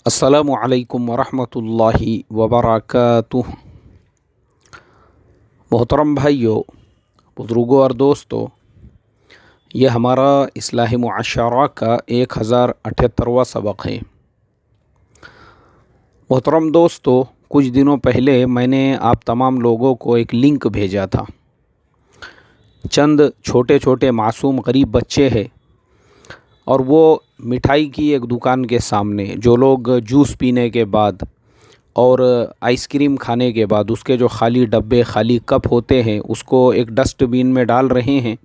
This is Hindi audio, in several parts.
अस्सलामु अलैकुम वरहमतुल्लाहि वबरकातुह। मोहतरम भाइयों, बुज़ुर्गों और दोस्तों, ये हमारा इस्लाही मुआशरा का 1078वां सबक है। मोहतरम दोस्तों, कुछ दिनों पहले मैंने आप तमाम लोगों को एक लिंक भेजा था। चंद छोटे छोटे मासूम गरीब बच्चे हैं और वो मिठाई की एक दुकान के सामने, जो लोग जूस पीने के बाद और आइसक्रीम खाने के बाद उसके जो खाली डब्बे खाली कप होते हैं उसको एक डस्टबिन में डाल रहे हैं,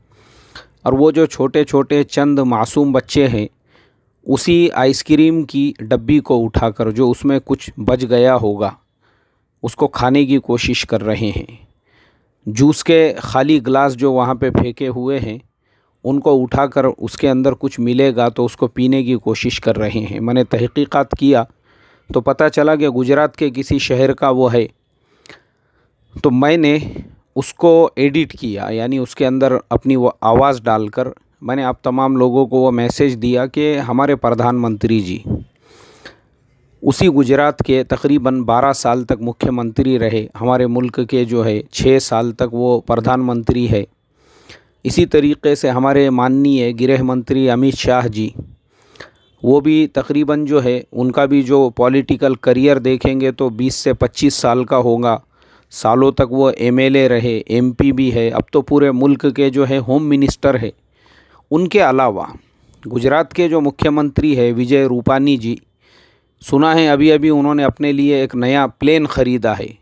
और वो जो छोटे छोटे चंद मासूम बच्चे हैं उसी आइसक्रीम की डब्बी को उठाकर, जो उसमें कुछ बच गया होगा, उसको खाने की कोशिश कर रहे हैं। जूस के खाली गिलास जो वहाँ पे फेंके हुए हैं उनको उठाकर उसके अंदर कुछ मिलेगा तो उसको पीने की कोशिश कर रहे हैं। मैंने तहकीकात किया तो पता चला कि गुजरात के किसी शहर का वो है। तो मैंने उसको एडिट किया, यानी उसके अंदर अपनी वो आवाज़ डालकर मैंने आप तमाम लोगों को वो मैसेज दिया कि हमारे प्रधानमंत्री जी, उसी गुजरात के तकरीबन 12 साल तक मुख्यमंत्री रहे, हमारे मुल्क के जो है 6 साल तक वो प्रधानमंत्री है। इसी तरीक़े से हमारे माननीय गृह मंत्री अमित शाह जी, वो भी तकरीबन जो है उनका भी जो पॉलिटिकल करियर देखेंगे तो 20 से 25 साल का होगा। सालों तक वो एमएलए रहे, एमपी भी है, अब तो पूरे मुल्क के जो है होम मिनिस्टर है। उनके अलावा गुजरात के जो मुख्यमंत्री है विजय रूपानी जी, सुना है अभी अभी उन्होंने अपने लिए एक नया प्लेन ख़रीदा है,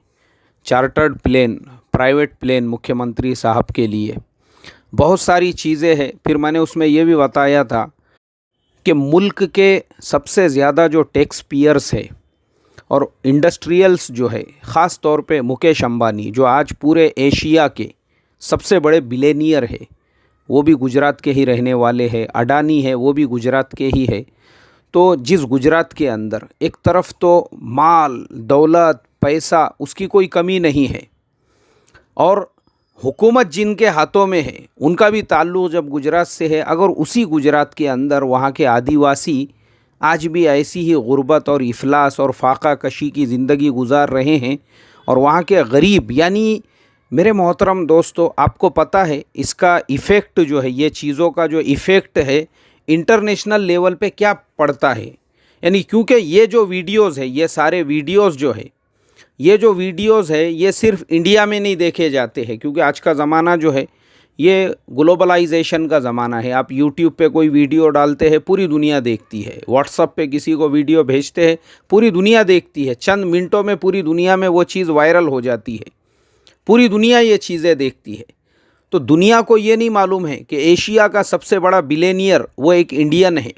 चार्टर्ड प्लेन, प्राइवेट प्लेन मुख्यमंत्री साहब के लिए। बहुत सारी चीज़ें हैं। फिर मैंने उसमें ये भी बताया था कि मुल्क के सबसे ज़्यादा जो टैक्स पेयर्स है और इंडस्ट्रियल्स जो है, ख़ास तौर पे मुकेश अंबानी, जो आज पूरे एशिया के सबसे बड़े बिलेनियर है, वो भी गुजरात के ही रहने वाले हैं। अडानी है, वो भी गुजरात के ही है। तो जिस गुजरात के अंदर एक तरफ तो माल दौलत पैसा उसकी कोई कमी नहीं है, और हुकूमत जिनके हाथों में है उनका भी ताल्लुक़ जब गुजरात से है, अगर उसी गुजरात के अंदर वहाँ के आदिवासी आज भी ऐसी ही गुर्बत और इफलास और फाका कशी की ज़िंदगी गुजार रहे हैं, और वहाँ के गरीब, यानी मेरे मोहतरम दोस्तों, आपको पता है इसका इफ़ेक्ट जो है, ये चीज़ों का जो इफ़ेक्ट है इंटरनेशनल लेवल पे क्या पड़ता है। यानी क्योंकि ये जो वीडियोज़ है, ये सारे वीडियोज़ जो है, ये जो वीडियोज़ है ये सिर्फ इंडिया में नहीं देखे जाते हैं, क्योंकि आज का ज़माना जो है ये ग्लोबलाइजेशन का ज़माना है। आप यूट्यूब पे कोई वीडियो डालते हैं, पूरी दुनिया देखती है। व्हाट्सएप पे किसी को वीडियो भेजते हैं, पूरी दुनिया देखती है। चंद मिनटों में पूरी दुनिया में वो चीज़ वायरल हो जाती है, पूरी दुनिया ये चीज़ें देखती है। तो दुनिया को ये नहीं मालूम है कि एशिया का सबसे बड़ा बिलेनियर वो एक इंडियन है।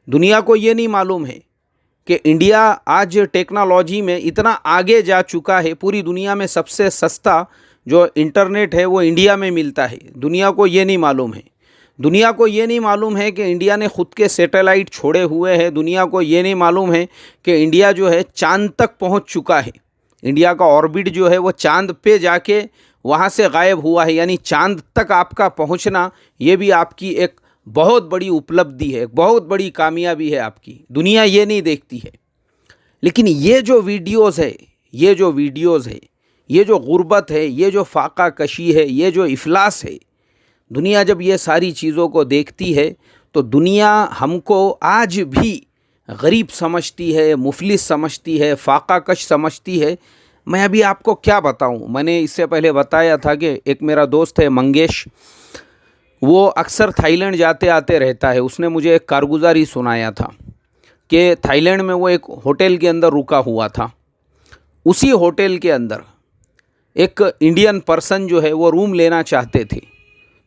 दुनिया को ये नहीं मालूम है कि इंडिया आज टेक्नोलॉजी में इतना आगे जा चुका है। पूरी दुनिया में सबसे सस्ता जो इंटरनेट है वो इंडिया में मिलता है। दुनिया को ये नहीं मालूम है। दुनिया को ये नहीं मालूम है कि इंडिया ने ख़ुद के सैटेलाइट छोड़े हुए हैं। दुनिया को ये नहीं मालूम है कि इंडिया जो है चांद तक पहुंच चुका है। इंडिया का ऑर्बिट जो है वो चांद पे जाके वहाँ से गायब हुआ है। यानी चांद तक आपका पहुँचना ये भी आपकी एक बहुत बड़ी उपलब्धि है, बहुत बड़ी कामयाबी है आपकी। दुनिया ये नहीं देखती है। लेकिन ये जो वीडियोज़ है, ये जो वीडियोज़ है, ये जो गुर्बत है, ये जो फाका कशी है, ये जो इफलास है, दुनिया जब ये सारी चीज़ों को देखती है तो दुनिया हमको आज भी गरीब समझती है, मुफलिस समझती है, फाका कश समझती है। मैं अभी आपको क्या बताऊं, मैंने इससे पहले बताया था कि एक मेरा दोस्त है मंगेश, वो अक्सर थाईलैंड जाते आते रहता है। उसने मुझे एक कारगुजारी सुनाया था कि थाईलैंड में वो एक होटल के अंदर रुका हुआ था। उसी होटल के अंदर एक इंडियन पर्सन जो है वो रूम लेना चाहते थे।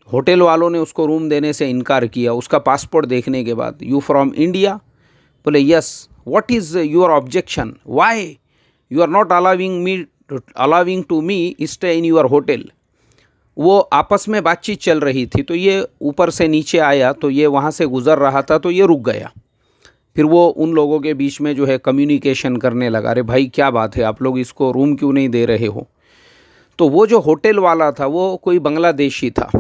होटल वालों ने उसको रूम देने से इनकार किया। उसका पासपोर्ट देखने के बाद, यू फ्रॉम इंडिया? बोले yes. What is your objection? Why you are not allowing to me stay in your hotel? वो आपस में बातचीत चल रही थी, तो ये ऊपर से नीचे आया, तो ये वहाँ से गुज़र रहा था, तो ये रुक गया। फिर वो उन लोगों के बीच में जो है कम्युनिकेशन करने लगा, अरे भाई क्या बात है, आप लोग इसको रूम क्यों नहीं दे रहे हो? तो वो जो होटल वाला था वो कोई बांग्लादेशी था।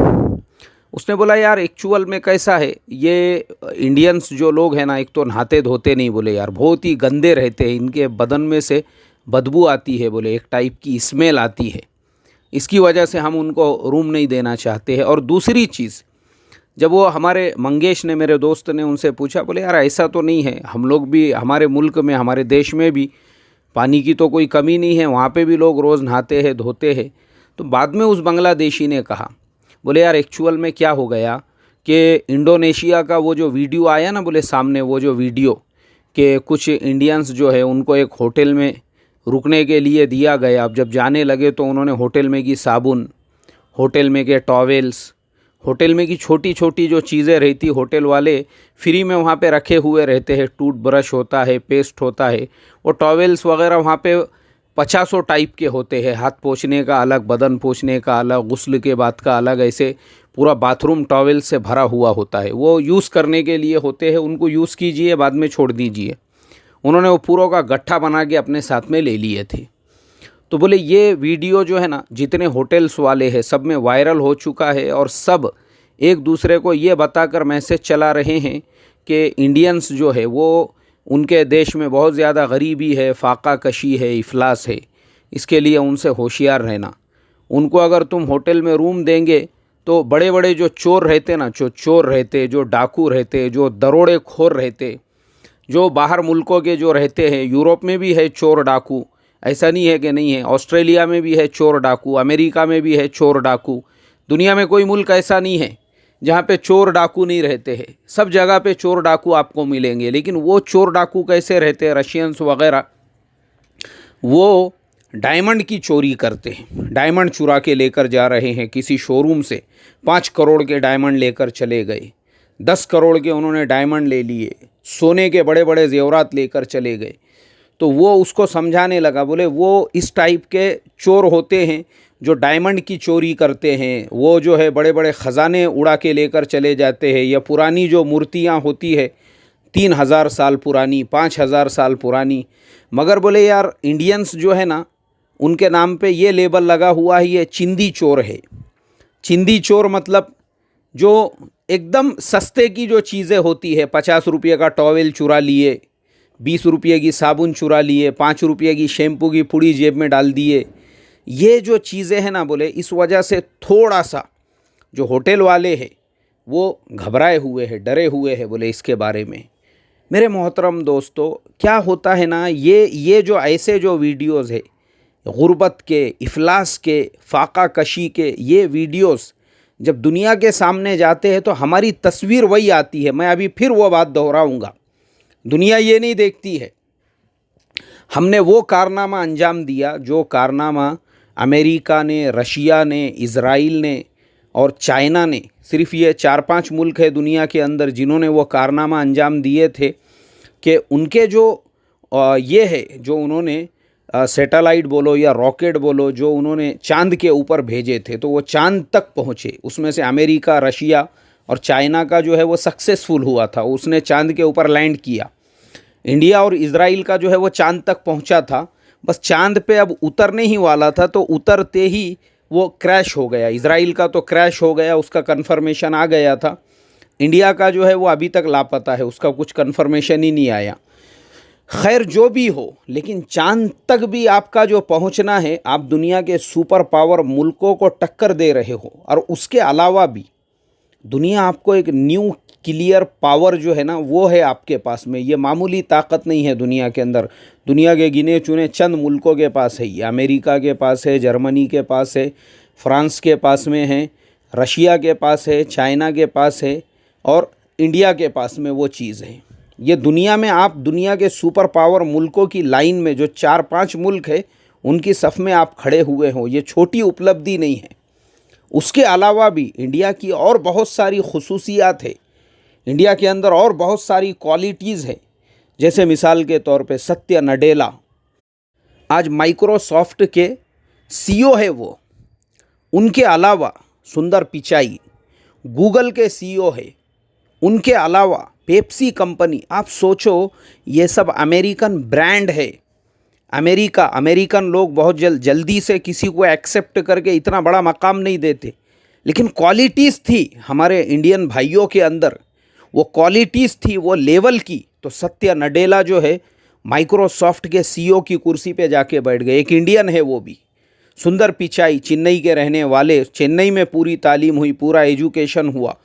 उसने बोला यार एक्चुअल में कैसा है, ये इंडियंस जो लोग हैं ना, एक तो नहाते धोते नहीं बोले यार, बहुत ही गंदे रहते हैं, इनके बदन में से बदबू आती है बोले, एक टाइप की स्मेल आती है, इसकी वजह से हम उनको रूम नहीं देना चाहते हैं। और दूसरी चीज़, जब वो हमारे मंगेश ने, मेरे दोस्त ने उनसे पूछा, बोले यार ऐसा तो नहीं है, हम लोग भी हमारे मुल्क में, हमारे देश में भी पानी की तो कोई कमी नहीं है, वहाँ पे भी लोग रोज़ नहाते हैं धोते हैं। तो बाद में उस बांग्लादेशी ने कहा, बोले यार एक्चुअल में क्या हो गया कि इंडोनेशिया का वो जो वीडियो आया ना बोले सामने, वो जो वीडियो कि कुछ इंडियंस जो है उनको एक होटल में रुकने के लिए दिया गया, अब जब जाने लगे तो उन्होंने होटल में की साबुन, होटल में के टॉवेल्स, होटल में की छोटी छोटी जो चीज़ें रहती, होटल वाले फ्री में वहाँ पे रखे हुए रहते हैं, टूथब्रश होता है, पेस्ट होता है, वो टॉवेल्स वगैरह वहाँ पे 50 टाइप के होते हैं, हाथ पोंछने का अलग, बदन पोंछने का अलग, गुस्ल के बाद का अलग, ऐसे पूरा बाथरूम टॉवेल से भरा हुआ होता है। वो यूज़ करने के लिए होते हैं, उनको यूज़ कीजिए, बाद में छोड़ दीजिए। उन्होंने वो पूरों का गट्ठा बना के अपने साथ में ले लिए थे। तो बोले ये वीडियो जो है ना, जितने होटल्स वाले हैं सब में वायरल हो चुका है, और सब एक दूसरे को ये बताकर मैसेज चला रहे हैं कि इंडियंस जो है वो, उनके देश में बहुत ज़्यादा गरीबी है, फाका कशी है, इफलास है, इसके लिए उनसे होशियार रहना। उनको अगर तुम होटल में रूम देंगे तो बड़े बड़े जो चोर रहते ना, जो चोर रहते, जो डाकू रहते, जो दरोड़े खोर रहते, जो बाहर मुल्कों के जो रहते हैं, यूरोप में भी है चोर डाकू, ऐसा नहीं है कि नहीं है, ऑस्ट्रेलिया में भी है चोर डाकू, अमेरिका में भी है चोर डाकू, दुनिया में कोई मुल्क ऐसा नहीं है जहाँ पे चोर डाकू नहीं रहते हैं, सब जगह पे चोर डाकू आपको मिलेंगे। लेकिन वो चोर डाकू कैसे रहते हैं, रशियंस वगैरह, वो डायमंड की चोरी करते हैं, डायमंड चुरा के लेकर जा रहे हैं किसी शोरूम से, 5 करोड़ के डायमंड लेकर चले गए, 10 करोड़ के उन्होंने डायमंड ले लिए, सोने के बड़े बड़े जेवरात लेकर चले गए। तो वो उसको समझाने लगा, बोले वो इस टाइप के चोर होते हैं जो डायमंड की चोरी करते हैं, वो जो है बड़े बड़े ख़जाने उड़ा के लेकर चले जाते हैं, या पुरानी जो मूर्तियाँ होती है 3000 साल पुरानी, 5000 साल पुरानी। मगर बोले यार इंडियंस जो है ना, उनके नाम पे ये लेबल लगा हुआ है, ये चिंदी चोर है। चिंदी चोर मतलब जो एकदम सस्ते की जो चीज़ें होती है, 50 रुपये का टॉवेल चुरा लिए, 20 रुपये की साबुन चुरा लिए, 5 रुपये की शैम्पू की पुड़ी जेब में डाल दिए, ये जो चीज़ें हैं ना बोले, इस वजह से थोड़ा सा जो होटल वाले हैं वो घबराए हुए हैं, डरे हुए हैं बोले इसके बारे में। मेरे मोहतरम दोस्तों, क्या होता है ना, ये जो ऐसे जो वीडियोस है गुर्बत के, इफलास के, फाका कशी के, ये वीडियोस जब दुनिया के सामने जाते हैं तो हमारी तस्वीर वही आती है। मैं अभी फिर वो बात दोहराऊंगा, दुनिया ये नहीं देखती है हमने वो कारनामा अंजाम दिया जो कारनामा अमेरिका ने, रशिया ने, इज़राइल ने और चाइना ने, सिर्फ ये 4-5 मुल्क है दुनिया के अंदर जिन्होंने वो कारनामा अंजाम दिए थे कि उनके जो ये है, जो उन्होंने सैटेलाइट बोलो या रॉकेट बोलो, जो उन्होंने चांद के ऊपर भेजे थे, तो वो चांद तक पहुँचे। उसमें से अमेरिका, रशिया और चाइना का जो है वो सक्सेसफुल हुआ था, उसने चांद के ऊपर लैंड किया। इंडिया और इज़राइल का जो है वो चांद तक पहुंचा था, बस चांद पे अब उतरने ही वाला था, तो उतरते ही वो क्रैश हो गया। इज़राइल का तो क्रैश हो गया, उसका कन्फर्मेशन आ गया था। इंडिया का जो है वो अभी तक लापता है, उसका कुछ कन्फर्मेशन ही नहीं आया। खैर जो भी हो, लेकिन चांद तक भी आपका जो पहुंचना है, आप दुनिया के सुपर पावर मुल्कों को टक्कर दे रहे हो, और उसके अलावा भी दुनिया आपको एक न्यू क्लियर पावर जो है ना वो है आपके पास में। ये मामूली ताकत नहीं है दुनिया के अंदर, दुनिया के गिने चुने चंद मुल्कों के पास है। ये अमेरिका के पास है, जर्मनी के पास है, फ्रांस के पास में है, रशिया के पास है, चाइना के पास है, और इंडिया के पास में वो चीज़ है। ये दुनिया में आप दुनिया के सुपर पावर मुल्कों की लाइन में जो 4-5 मुल्क है उनकी सफ़ में आप खड़े हुए हो, ये छोटी उपलब्धि नहीं है। उसके अलावा भी इंडिया की और बहुत सारी खुसूसियात है, इंडिया के अंदर और बहुत सारी क्वालिटीज़ है। जैसे मिसाल के तौर पे सत्य नडेला आज माइक्रोसॉफ्ट के सीईओ है वो, उनके अलावा सुंदर पिचाई गूगल के सीईओ है, उनके अलावा पेप्सी कंपनी, आप सोचो ये सब अमेरिकन ब्रांड है। अमेरिकन लोग बहुत जल्दी से किसी को एक्सेप्ट करके इतना बड़ा मकाम नहीं देते, लेकिन क्वालिटीज़ थी हमारे इंडियन भाइयों के अंदर, वो क्वालिटीज़ थी वो लेवल की। तो सत्या नडेला जो है माइक्रोसॉफ्ट के सीईओ की कुर्सी पे जाके बैठ गए। एक इंडियन है वो भी, सुंदर पिचाई, चेन्नई के रहने वाले, चेन्नई में पूरी तालीम हुई, पूरा एजुकेशन हुआ,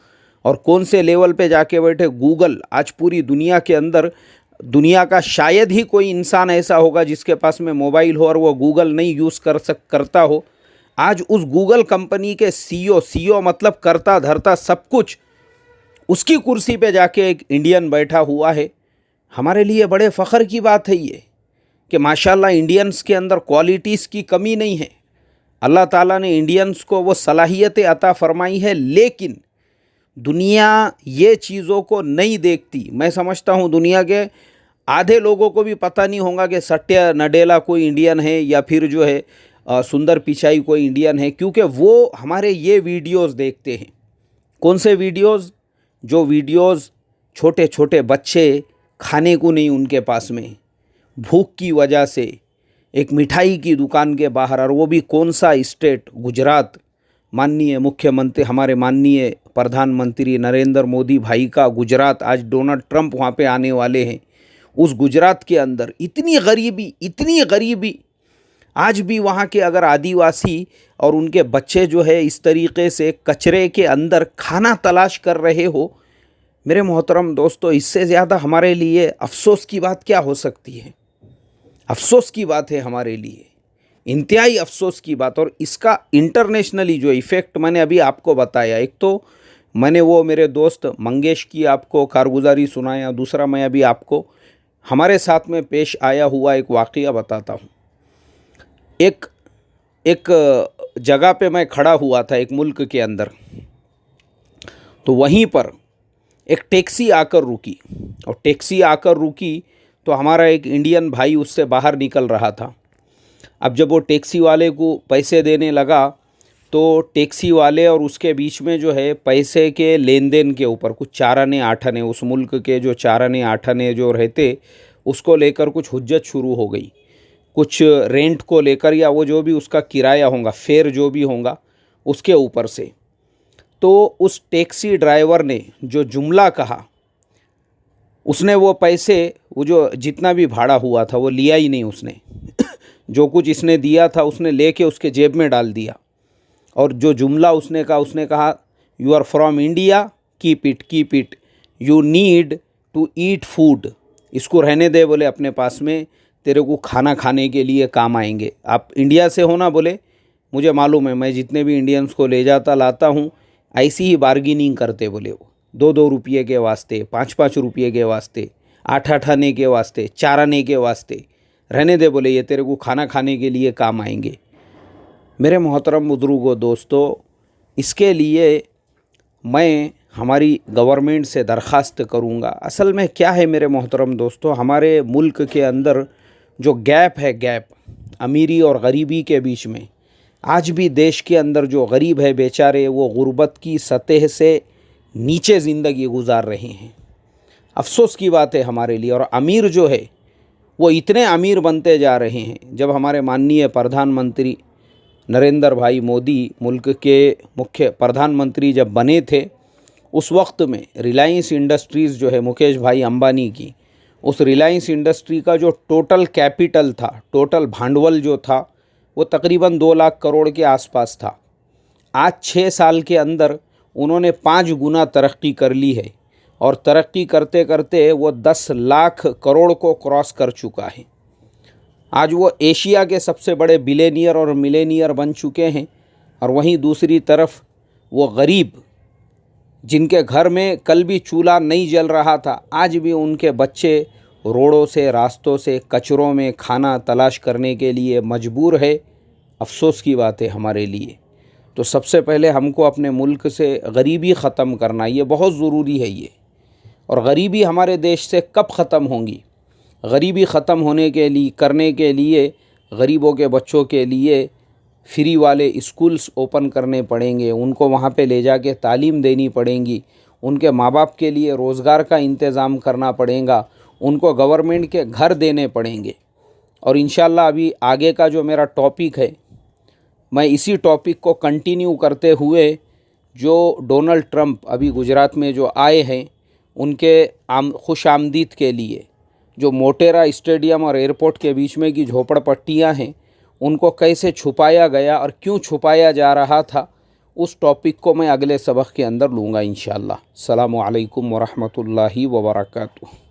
और कौन से लेवल पे जाके बैठे, गूगल। आज पूरी दुनिया के अंदर, दुनिया का शायद ही कोई इंसान ऐसा होगा जिसके पास में मोबाइल हो और वो गूगल नहीं यूज़ करता हो। आज उस गूगल कंपनी के सीईओ मतलब करता धरता सब कुछ, उसकी कुर्सी पे जाके एक इंडियन बैठा हुआ है। हमारे लिए बड़े फ़ख्र की बात है ये कि माशाल्लाह इंडियंस के अंदर क्वालिटीज़ की कमी नहीं है। अल्लाह ताला ने इंडियंस को वो सलाहियतें अता फरमाई है, लेकिन दुनिया ये चीज़ों को नहीं देखती। मैं समझता हूँ दुनिया के आधे लोगों को भी पता नहीं होगा कि सत्या नडेला कोई इंडियन है या फिर जो है सुंदर पिचाई कोई इंडियन है, क्योंकि वो हमारे ये वीडियोस देखते हैं। कौन से वीडियोस? जो वीडियोस छोटे छोटे बच्चे खाने को नहीं उनके पास में, भूख की वजह से एक मिठाई की दुकान के बाहर, और वो भी कौन सा स्टेट, गुजरात। माननीय मुख्यमंत्री, हमारे माननीय प्रधानमंत्री नरेंद्र मोदी भाई का गुजरात, आज डोनाल्ड ट्रंप वहाँ पे आने वाले हैं। उस गुजरात के अंदर इतनी गरीबी, आज भी वहाँ के अगर आदिवासी और उनके बच्चे जो है इस तरीक़े से कचरे के अंदर खाना तलाश कर रहे हो, मेरे मोहतरम दोस्तों, इससे ज़्यादा हमारे लिए अफसोस की बात क्या हो सकती है? अफसोस की बात है हमारे लिए, इंतहाई अफसोस की बात। और इसका इंटरनेशनली जो इफ़ेक्ट मैंने अभी आपको बताया, एक तो मैंने वो मेरे दोस्त मंगेश की आपको कारगुजारी सुनाया, दूसरा मैं अभी आपको हमारे साथ में पेश आया हुआ एक वाक़या बताता हूँ। एक जगह पे मैं खड़ा हुआ था एक मुल्क के अंदर, तो वहीं पर एक टैक्सी आकर रुकी, और टैक्सी आकर रुकी तो हमारा एक इंडियन भाई उससे बाहर निकल रहा था। अब जब वो टैक्सी वाले को पैसे देने लगा, तो टैक्सी वाले और उसके बीच में जो है पैसे के लेन देन के ऊपर कुछ 4 आने 8 आने, उस मुल्क के जो 4 आने 8 आने जो रहते, उसको लेकर कुछ हुज्जत शुरू हो गई। कुछ रेंट को लेकर, या वो जो भी उसका किराया होगा, फेयर जो भी होगा उसके ऊपर से। तो उस टैक्सी ड्राइवर ने जो जुमला कहा, उसने वो पैसे, वो जो जितना भी भाड़ा हुआ था वो लिया ही नहीं उसने। जो कुछ इसने दिया था उसने लेके उसके जेब में डाल दिया, और जो जुमला उसने कहा, you are from India, keep it, you need to eat food. इसको रहने दे बोले अपने पास में, तेरे को खाना खाने के लिए काम आएंगे। आप इंडिया से हो ना? बोले मुझे मालूम है, मैं जितने भी इंडियंस को ले जाता लाता हूँ ऐसी ही बार्गेनिंग करते। बोले वो 2-2 रुपये के वास्ते, 5-5 रुपये के वास्ते, 8-8 आने के वास्ते, 4 आने के वास्ते, रहने दे बोले, ये तेरे को खाना खाने के लिए काम आएंगे। मेरे मोहतरम बुजुर्गों, दोस्तों, इसके लिए मैं हमारी गवर्नमेंट से दरख्वास्त करूँगा। असल में क्या है मेरे मोहतरम दोस्तों, हमारे मुल्क के अंदर जो गैप है, अमीरी और गरीबी के बीच में, आज भी देश के अंदर जो गरीब है बेचारे, वो गुर्बत की सतह से नीचे ज़िंदगी गुजार रहे हैं। अफसोस की बात है हमारे लिए। और अमीर जो है वो इतने अमीर बनते जा रहे हैं। जब हमारे माननीय प्रधानमंत्री नरेंद्र भाई मोदी मुल्क के मुख्य प्रधानमंत्री जब बने थे, उस वक्त में रिलायंस इंडस्ट्रीज़ जो है मुकेश भाई अंबानी की, उस रिलायंस इंडस्ट्री का जो टोटल कैपिटल था, टोटल भांडवल जो था, वो तकरीबन 2 लाख करोड़ के आसपास था। आज 6 साल के अंदर उन्होंने 5 गुना तरक्की कर ली है, और तरक्की करते करते वो 10 लाख करोड़ को क्रॉस कर चुका है। आज वो एशिया के सबसे बड़े बिलियनियर और मिलेनियर बन चुके हैं। और वहीं दूसरी तरफ वो गरीब, जिनके घर में कल भी चूल्हा नहीं जल रहा था, आज भी उनके बच्चे रोडों से, रास्तों से, कचरों में खाना तलाश करने के लिए मजबूर है। अफसोस की बात है हमारे लिए। तो सबसे पहले हमको अपने मुल्क से गरीबी ख़त्म करना, ये बहुत ज़रूरी है ये। और गरीबी हमारे देश से कब ख़त्म होंगी? गरीबी ख़त्म होने के लिए, करने के लिए, गरीबों के बच्चों के लिए फ्री वाले स्कूल्स ओपन करने पड़ेंगे, उनको वहाँ पे ले जाके तालीम देनी पड़ेंगी, उनके माँ बाप के लिए रोज़गार का इंतज़ाम करना पड़ेगा, उनको गवर्नमेंट के घर देने पड़ेंगे। और इंशाल्लाह अभी आगे का जो मेरा टॉपिक है, मैं इसी टॉपिक को कंटिन्यू करते हुए जो डोनाल्ड ट्रंप अभी गुजरात में जो आए हैं उनके खुश आमदीद के लिए जो मोटेरा स्टेडियम और एयरपोर्ट के बीच में की झोपड़पट्टियाँ हैं उनको कैसे छुपाया गया और क्यों छुपाया जा रहा था, उस टॉपिक को मैं अगले सबक के अंदर लूँगा इंशाअल्लाह। अस्सलामु अलैकुम वरहमतुल्लाहि वबरकातुहू।